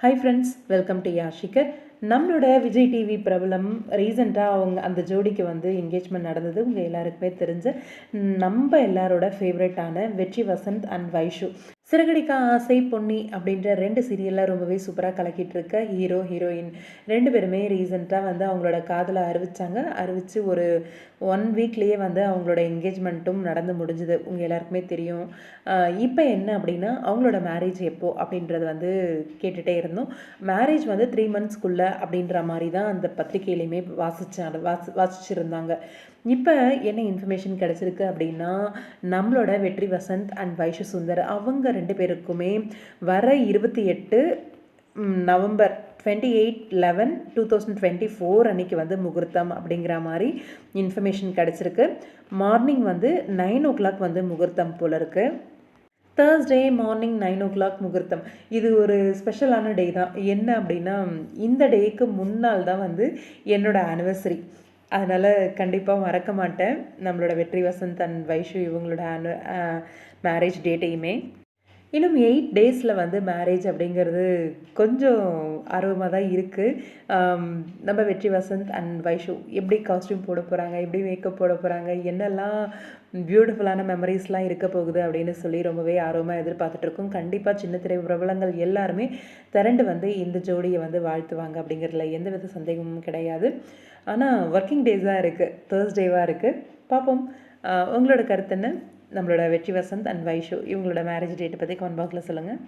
Hi friends, welcome to Yashikar. நம்மளோட Vijay TV பிரபலம் ரீசெண்டாக அவங்க அந்த ஜோடிக்கு வந்து என்கேஜ்மெண்ட் நடந்தது. உங்கள் எல்லாருக்குமே தெரிஞ்ச நம்ம எல்லாரோட ஃபேவரட்டான வெற்றி வசந்த் அண்ட் வைஷு. சிறகடிக்க ஆசை பொன்னி அப்படின்ற 2 சீரியலில் ரொம்பவே சூப்பராக கலக்கிட்டு இருக்க ஹீரோ ஹீரோயின் 2 பேருமே ரீசெண்டாக வந்து அவங்களோட காதலை அறிவித்து ஒரு 1 வீக்லேயே வந்து அவங்களோட என்கேஜ்மெண்ட்டும் நடந்து முடிஞ்சுது. உங்கள் எல்லாருக்குமே தெரியும். இப்போ என்ன அப்படின்னா அவங்களோட மேரேஜ் எப்போ அப்படின்றது வந்து கேட்டுகிட்டே இருந்தோம். மேரேஜ் வந்து 3 மந்த்ஸ்க்குள்ளே அப்படின்ற மாதிரி தான் அந்த பத்திரிகையிலையுமே வாசிச்சிருந்தாங்க. இப்போ என்ன இன்ஃபர்மேஷன் கிடச்சிருக்கு அப்படின்னா, நம்மளோட வெற்றி வசந்த் அண்ட் வைஷு சுந்தர் அவங்க 2 பேருக்குமே வர 28 நவம்பர் 28/11/2024 அன்றைக்கி வந்து முகூர்த்தம் அப்படிங்கிற மாதிரி இன்ஃபர்மேஷன் கிடச்சிருக்கு. மார்னிங் வந்து 9 o'clock வந்து முகூர்த்தம் போல இருக்குது. தேர்ஸ்டே மார்னிங் 9 o'clock முகூர்த்தம். இது ஒரு ஸ்பெஷலான டே தான். என்ன அப்படின்னா, இந்த டேக்கு முன்னால் தான் வந்து என்னோடய ஆனிவர்சரி. அதனால் கண்டிப்பாக மறக்க மாட்டேன் நம்மளோட வெற்றி வசந்த் அண்ட் வைஷு இவங்களோட மேரேஜ் டேட்டையுமே. இன்னும் 8 டேஸில் வந்து மேரேஜ் அப்படிங்கிறது கொஞ்சம் ஆர்வமாக தான் இருக்குது. நம்ம வெற்றி வசந்த் அண்ட் வைஷு எப்படி காஸ்ட்யூம் போட போகிறாங்க, எப்படி மேக்கப் போட போகிறாங்க, என்னெல்லாம் பியூட்டிஃபுல்லான மெமரிஸ்லாம் இருக்க போகுது அப்படின்னு சொல்லி ரொம்பவே ஆர்வமாக எதிர்பார்த்துட்ருக்கோம். கண்டிப்பாக சின்ன திரை பிரபலங்கள் எல்லாருமே திரண்டு வந்து இந்த ஜோடியை வந்து வாழ்த்துவாங்க அப்படிங்கிறதுல எந்தவித சந்தேகமும் கிடையாது. ஆனால் ஒர்க்கிங் டேஸாக இருக்குது, தேர்ஸ்டேவாக இருக்குது. பார்ப்போம். உங்களோட கருத்து என்ன? நம்மளோட வெற்றி வசந்த் அண்ட் வைஷு இவங்களோட மேரேஜ் டேட்டை பற்றி கமெண்ட் பாக்ஸில் சொல்லுங்கள்.